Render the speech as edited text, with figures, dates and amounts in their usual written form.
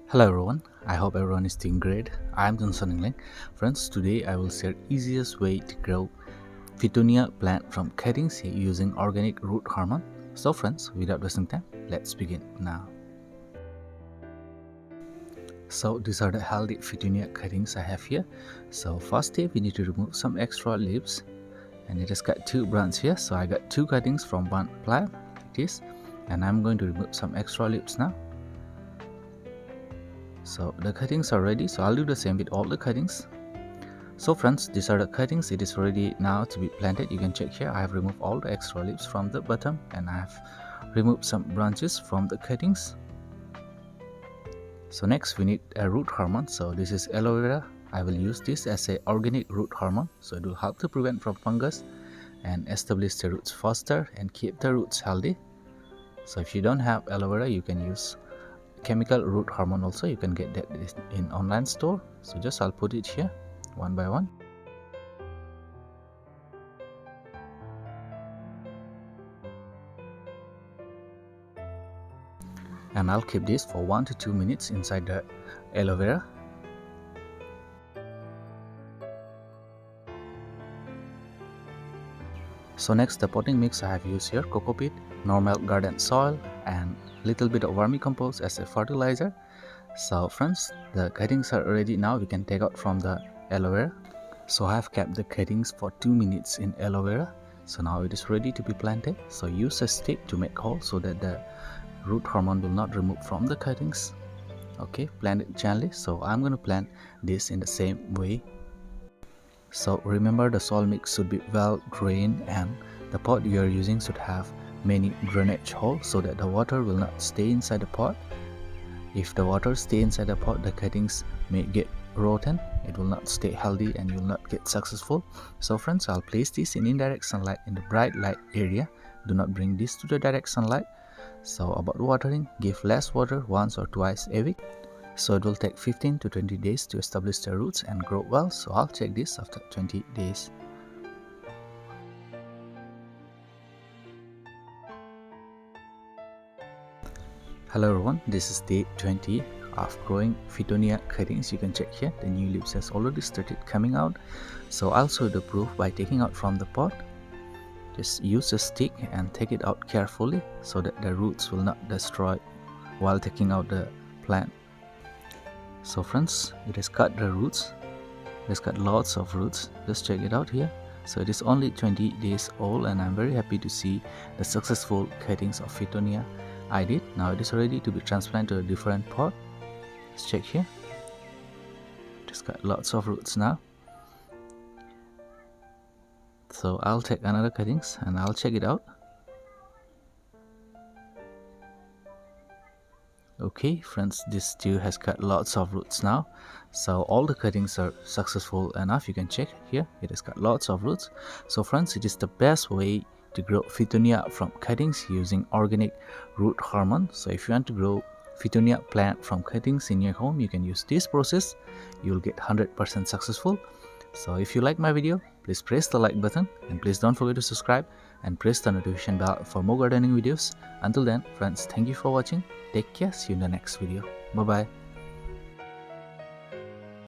Hello everyone, I hope everyone is doing great. I am Johnson England. Friends, today I will share easiest way to grow Fittonia plant from cuttings using organic root hormone. So friends, without wasting time, let's begin now. So these are the healthy Fittonia cuttings I have here. So first step, we need to remove some extra leaves, and it has got two branches here. So I got two cuttings from one plant like this, and I'm going to remove some extra leaves now. So the cuttings are ready, so I'll do the same with all the cuttings. So friends, these are the cuttings. It is ready now to be planted. You can check here, I have removed all the extra leaves from the bottom, and I have removed some branches from the cuttings. So next we need a root hormone. So this is aloe vera. I will use this as a organic root hormone, so it will help to prevent from fungus and establish the roots faster and keep the roots healthy. So if you don't have aloe vera, you can use chemical root hormone also. You can get that in online store. So just I'll put it here one by one. And I'll keep this for 1 to 2 minutes inside the aloe vera. So next, the potting mix I have used here: coco peat, normal garden soil, and little bit of vermicompost as a fertilizer. So friends, the cuttings are ready now. We can take out from the aloe vera. So I have kept the cuttings for 2 minutes in aloe vera. So now it is ready to be planted. So use a stick to make hole so that the root hormone will not remove from the cuttings. Okay, plant it gently. So I'm going to plant this in the same way. So remember, the soil mix should be well drained, and the pot you are using should have many drainage holes so that the water will not stay inside the pot. If the water stays inside the pot, the cuttings may get rotten. It will not stay healthy and you will not get successful. So friends, I'll place this in indirect sunlight in the bright light area. Do not bring this to the direct sunlight. So about watering, give less water once or twice a week. So it will take 15 to 20 days to establish the roots and grow well. So I'll check this after 20 days. Hello everyone, this is day 20 of growing Fittonia cuttings. You can check here, the new leaves has already started coming out. So I'll show the proof by taking out from the pot. Just use a stick and take it out carefully so that the roots will not destroy while taking out the plant. So friends, it has cut the roots. It has got lots of roots. Just check it out here. So it is only 20 days old, and I'm very happy to see the successful cuttings of Fittonia I did. Now it is ready to be transplanted to a different pot. Let's check here. It has got lots of roots now. So I'll take another cuttings and I'll check it out. Okay friends, this too has got lots of roots now. So all the cuttings are successful enough. You can check here, it has got lots of roots. So friends, it is the best way to grow Fittonia from cuttings using organic root hormone. So if you want to grow Fittonia plant from cuttings in your home, you can use this process. You will get 100% successful. So if you like my video, please press the like button, and please don't forget to subscribe and press the notification bell for more gardening videos. Until then friends, thank you for watching. Take care, see you in the next video. Bye bye.